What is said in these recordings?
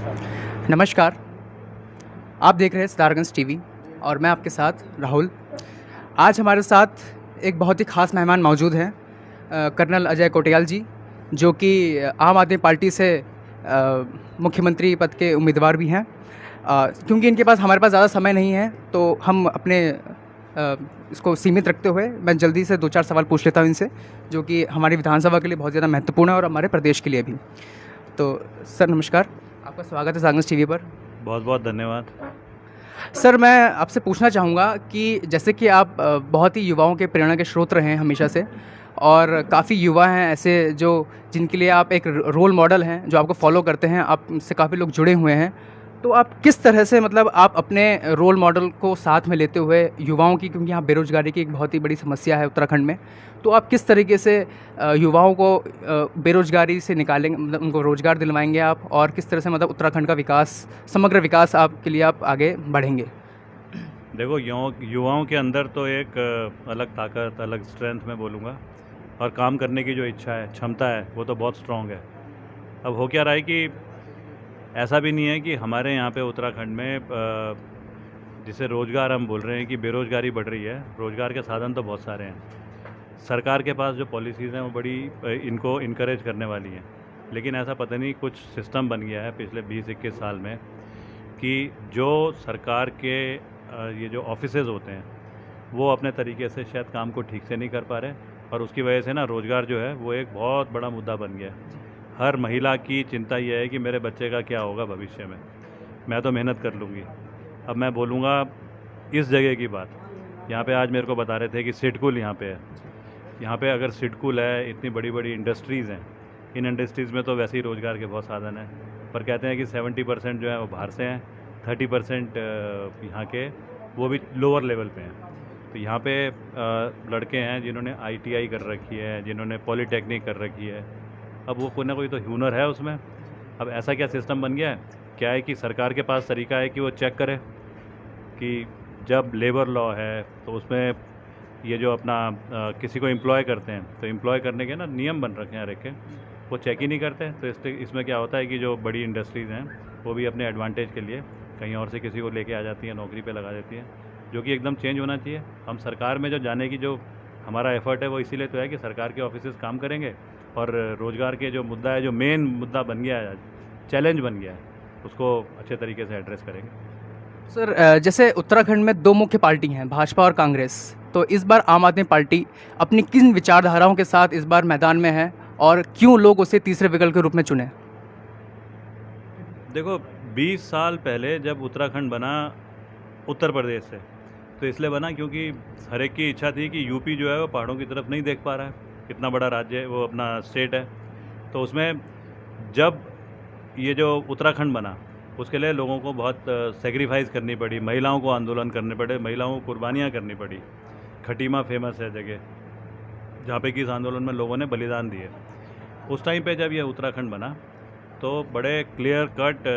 नमस्कार, आप देख रहे हैं स्टारगंज टीवी और मैं आपके साथ राहुल। आज हमारे साथ एक बहुत ही ख़ास मेहमान मौजूद हैं, कर्नल अजय कोटियाल जी, जो कि आम आदमी पार्टी से मुख्यमंत्री पद के उम्मीदवार भी हैं। क्योंकि इनके पास हमारे पास ज़्यादा समय नहीं है, तो हम अपने इसको सीमित रखते हुए मैं जल्दी से 2-4 सवाल पूछ लेता हूँ इनसे, जो कि हमारी विधानसभा के लिए बहुत ज़्यादा महत्वपूर्ण है और हमारे प्रदेश के लिए भी। तो सर नमस्कार, आपका स्वागत है स्टारगंज टीवी पर। बहुत बहुत धन्यवाद। सर मैं आपसे पूछना चाहूँगा कि जैसे कि आप बहुत ही युवाओं के प्रेरणा के स्रोत रहे हैं हमेशा से, और काफ़ी युवा हैं ऐसे जो जिनके लिए आप एक रोल मॉडल हैं, जो आपको फॉलो करते हैं, आपसे काफ़ी लोग जुड़े हुए हैं। तो आप किस तरह से मतलब आप अपने रोल मॉडल को साथ में लेते हुए युवाओं की, क्योंकि यहाँ बेरोज़गारी की एक बहुत ही बड़ी समस्या है उत्तराखंड में, तो आप किस तरीके से युवाओं को बेरोज़गारी से निकालेंगे, मतलब उनको रोज़गार दिलवाएंगे आप, और किस तरह से मतलब उत्तराखंड का विकास, समग्र विकास आपके लिए आप आगे बढ़ेंगे? देखो, युवाओं के अंदर तो एक अलग ताकत, अलग स्ट्रेंथ मैं बोलूँगा, और काम करने की जो इच्छा है, क्षमता है, वो तो बहुत स्ट्रॉन्ग है। अब हो क्या रहा है कि ऐसा भी नहीं है कि हमारे यहाँ पे उत्तराखंड में जिसे रोज़गार हम बोल रहे हैं कि बेरोज़गारी बढ़ रही है। रोज़गार के साधन तो बहुत सारे हैं। सरकार के पास जो पॉलिसीज़ हैं वो बड़ी इनको इनकरेज करने वाली हैं, लेकिन ऐसा पता नहीं कुछ सिस्टम बन गया है पिछले 20-21 साल में कि जो सरकार के ये जो ऑफिसेज़ होते हैं वो अपने तरीके से शायद काम को ठीक से नहीं कर पा रहे, और उसकी वजह से ना रोज़गार जो है वो एक बहुत बड़ा मुद्दा बन गया है। हर महिला की चिंता ये है कि मेरे बच्चे का क्या होगा भविष्य में, मैं तो मेहनत कर लूँगी। अब मैं बोलूँगा इस जगह की बात, यहाँ पे आज मेरे को बता रहे थे कि सिडकुल यहाँ पे है। यहाँ पे अगर सिडकुल है, इतनी बड़ी बड़ी इंडस्ट्रीज़ हैं, इन इंडस्ट्रीज़ में तो वैसे ही रोज़गार के बहुत साधन हैं, पर कहते हैं कि 70% जो है वो बाहर से हैं, 30% यहाँ के वो भी लोअर लेवल पे हैं। तो यहाँ पे लड़के हैं जिन्होंने ITI कर रखी है, जिन्होंने पॉलीटेक्निक कर रखी है। अब वो कोई ना कोई तो हुनर है उसमें। अब ऐसा क्या सिस्टम बन गया है, क्या है कि सरकार के पास तरीका है कि वो चेक करे कि जब लेबर लॉ है तो उसमें ये जो अपना किसी को एम्प्लॉय करते हैं, तो एम्प्लॉय करने के ना नियम बन रखे हैं रखे, वो चेक ही नहीं करते। तो इसमें क्या होता है कि जो बड़ी इंडस्ट्रीज़ हैं वो भी अपने एडवांटेज के लिए कहीं और से किसी को लेके आ जाती हैं, नौकरी पे लगा देती हैं, जो कि एकदम चेंज होना चाहिए। हम सरकार में जो जाने की जो हमारा एफर्ट है वो इसीलिए तो है कि सरकार के ऑफिसेज़ काम करेंगे और रोज़गार के जो मुद्दा है, जो मेन मुद्दा बन गया है, चैलेंज बन गया है, उसको अच्छे तरीके से एड्रेस करेंगे। सर जैसे उत्तराखंड में 2 मुख्य पार्टी हैं, भाजपा और कांग्रेस, तो इस बार आम आदमी पार्टी अपनी किन विचारधाराओं के साथ इस बार मैदान में है, और क्यों लोग उसे तीसरे विकल्प के रूप में चुने? देखो, 20 साल पहले जब उत्तराखंड बना उत्तर प्रदेश से, तो इसलिए बना क्योंकि हर एक की इच्छा थी कि यूपी जो है वो पहाड़ों की तरफ नहीं देख पा रहा है, इतना बड़ा राज्य है वो, अपना स्टेट है। तो उसमें जब ये जो उत्तराखंड बना, उसके लिए लोगों को बहुत सेक्रीफाइस करनी पड़ी, महिलाओं को आंदोलन करने पड़े, महिलाओं को कुर्बानियाँ करनी पड़ी। खटीमा फेमस है जगह, जहाँ पे कि इस आंदोलन में लोगों ने बलिदान दिए। उस टाइम पे जब ये उत्तराखंड बना तो बड़े क्लियर कट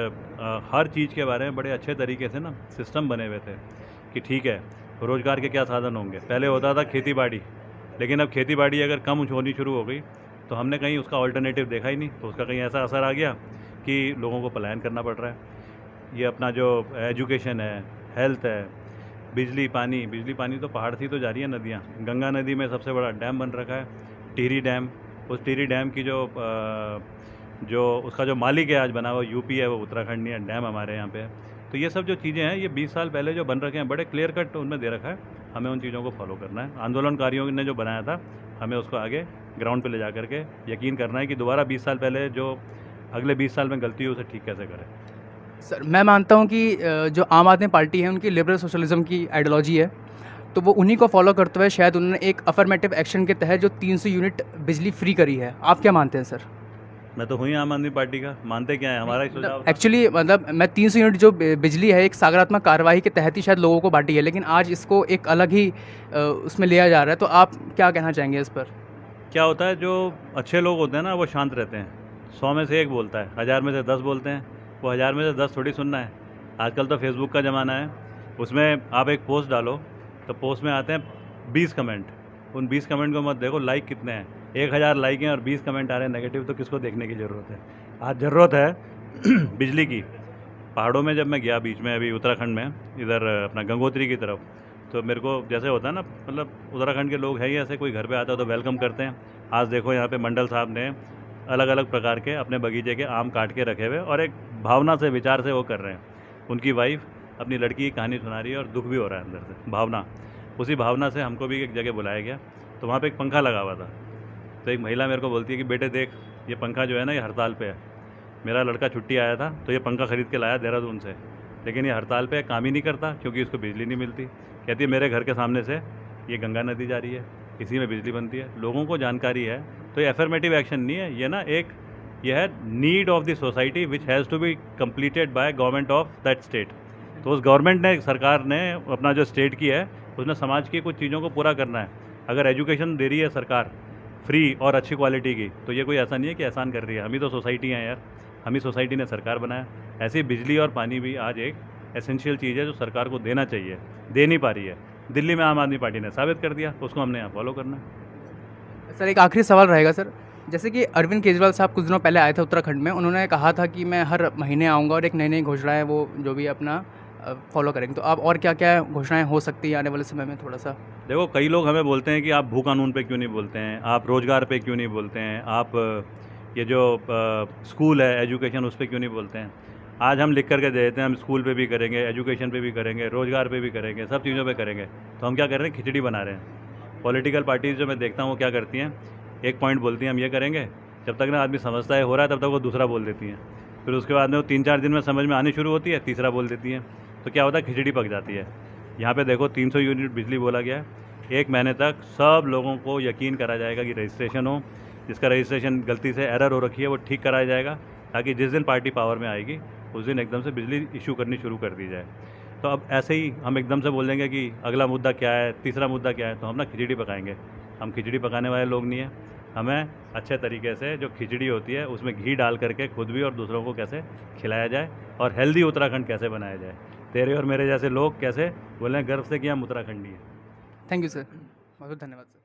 हर चीज़ के बारे में बड़े अच्छे तरीके से ना सिस्टम बने हुए थे कि ठीक है, रोज़गार के क्या साधन होंगे। पहले होता था खेती बाड़ी, लेकिन अब खेती बाड़ी अगर कम होनी शुरू हो गई तो हमने कहीं उसका ऑल्टरनेटिव देखा ही नहीं, तो उसका कहीं ऐसा असर आ गया कि लोगों को पलायन करना पड़ रहा है। ये अपना जो एजुकेशन है, हेल्थ है, बिजली पानी तो पहाड़ से ही तो जा रही है नदियाँ। गंगा नदी में सबसे बड़ा डैम बन रखा है, टिहरी डैम। उस टिहरी डैम की जो उसका जो मालिक है आज बना हुआ यूपी है, वो उत्तराखंड नहीं है, डैम हमारे यहाँ पे है। तो ये सब जो चीज़ें हैं, ये 20 साल पहले जो बन रखे हैं, बड़े क्लियर कट उनमें दे रखा है। हमें उन चीज़ों को फॉलो करना है। आंदोलनकारियों ने जो बनाया था, हमें उसको आगे ग्राउंड पे ले जा करके यकीन करना है कि दोबारा 20 साल पहले जो अगले 20 साल में गलती है उसे ठीक कैसे करें। सर मैं मानता हूँ कि जो आम आदमी पार्टी है उनकी लिबरल सोशलिज्म की आइडियोलॉजी है, तो वो उन्हीं को फॉलो करते हुए शायद उन्होंने एक अफर्मेटिव एक्शन के तहत जो 300 यूनिट बिजली फ्री करी है। आप क्या मानते हैं सर? मैं तो हुई आम आदमी पार्टी का, मानते क्या है, हमारा ही सुझाव था। एक्चुअली मतलब मैं 300 यूनिट जो बिजली है एक सकारात्मक कार्रवाई के तहत ही शायद लोगों को बांटी है, लेकिन आज इसको एक अलग ही उसमें लिया जा रहा है। तो आप क्या कहना चाहेंगे इस पर? क्या होता है, जो अच्छे लोग होते हैं ना वो शांत रहते हैं। 100 में से 1 बोलता है, 1000 में से 10 बोलते हैं। वो 1000 में से 10 थोड़ी सुनना है। आजकल तो फेसबुक का ज़माना है, उसमें आप एक पोस्ट डालो तो पोस्ट में आते हैं 20 कमेंट। उन 20 कमेंट को मत देखो लाइक कितने हैं। 1000 लाइक हैं और 20 कमेंट आ रहे हैं नेगेटिव, तो किसको देखने की ज़रूरत है। आज ज़रूरत है बिजली की, पहाड़ों में जब मैं गया बीच में अभी उत्तराखंड में, इधर अपना गंगोत्री की तरफ, तो मेरे को जैसे होता है ना, मतलब उत्तराखंड के लोग हैं ही ऐसे, कोई घर पे आता है तो वेलकम करते हैं। आज देखो यहाँ पे मंडल साहब ने अलग अलग प्रकार के अपने बगीचे के आम काट के रखे हुए और एक भावना से, विचार से वो कर रहे हैं। उनकी वाइफ अपनी लड़की की कहानी सुना रही है और दुख भी हो रहा है अंदर से, भावना। उसी भावना से हमको भी एक जगह बुलाया गया, तो वहाँ पे एक पंखा लगा हुआ था। तो एक महिला मेरे को बोलती है कि बेटे देख, ये पंखा जो है ना, ये हड़ताल पे है। मेरा लड़का छुट्टी आया था तो ये पंखा ख़रीद के लाया देहरादून से, लेकिन ये हड़ताल पे काम ही नहीं करता क्योंकि इसको बिजली नहीं मिलती। कहती है मेरे घर के सामने से ये गंगा नदी जा रही है, इसी में बिजली बनती है। लोगों को जानकारी है, तो ये एफर्मेटिव एक्शन नहीं है, ये ना एक ये है need of the society which has to be completed by government of that state. तो उस गवर्नमेंट ने, सरकार ने अपना जो स्टेट की है, उसने समाज की कुछ चीज़ों को पूरा करना है। अगर एजुकेशन दे रही है सरकार फ्री और अच्छी क्वालिटी की, तो ये कोई ऐसा नहीं है कि एहसान कर रही है। हम ही तो सोसाइटी हैं यार, हम ही सोसाइटी ने सरकार बनाया। ऐसे ही बिजली और पानी भी आज एक एसेंशियल चीज़ है जो सरकार को देना चाहिए, दे नहीं पा रही है। दिल्ली में आम आदमी पार्टी ने साबित कर दिया, उसको हमने यहाँ फॉलो करना है। सर एक आखिरी सवाल रहेगा सर, जैसे कि अरविंद केजरीवाल साहब कुछ दिनों पहले आए थे उत्तराखंड में, उन्होंने कहा था कि मैं हर महीने आऊँगा और एक नई नई घोषणाएँ वो जो भी अपना फॉलो करेंगे। तो आप और क्या क्या घोषणाएँ हो सकती हैं आने वाले समय में, थोड़ा सा? देखो, कई लोग हमें बोलते हैं कि आप भू कानून पे क्यों नहीं बोलते हैं, आप रोज़गार पे क्यों नहीं बोलते हैं, आप ये जो स्कूल है एजुकेशन, उस पर क्यों नहीं बोलते हैं। आज हम लिख करके दे देते हैं, हम स्कूल पे भी करेंगे, एजुकेशन पे भी करेंगे, रोज़गार पे भी करेंगे, सब चीज़ों पे करेंगे। तो हम क्या कर रहे हैं, खिचड़ी बना रहे हैं। पॉलिटिकल पार्टीज़ जो मैं देखता हूँ वो क्या करती हैं, एक पॉइंट बोलती हैं हम ये करेंगे, जब तक ना आदमी समझता है हो रहा है तब तक वो दूसरा बोल देती हैं। फिर उसके बाद में वो 3-4 दिन में समझ में आनी शुरू होती है, तीसरा बोल देती हैं। तो क्या होता है, खिचड़ी पक जाती है। यहाँ पे देखो 300 यूनिट बिजली बोला गया है, 1 महीने तक सब लोगों को यकीन करा जाएगा कि रजिस्ट्रेशन हो, जिसका रजिस्ट्रेशन गलती से एरर हो रखी है वो ठीक कराया जाएगा, ताकि जिस दिन पार्टी पावर में आएगी उस दिन एकदम से बिजली इशू करनी शुरू कर दी जाए। तो अब ऐसे ही हम एकदम से बोल देंगे कि अगला मुद्दा क्या है, तीसरा मुद्दा क्या है, तो हम ना खिचड़ी पकाएंगे। हम खिचड़ी पकाने वाले लोग नहीं हैं। हमें अच्छे तरीके से जो खिचड़ी होती है उसमें घी डाल करके खुद भी और दूसरों को कैसे खिलाया जाए और हेल्दी उत्तराखंड कैसे बनाया जाए। तेरे और मेरे जैसे लोग कैसे बोलें गर्व से कि हम उत्तराखंडी हैं। थैंक यू सर, बहुत बहुत धन्यवाद सर।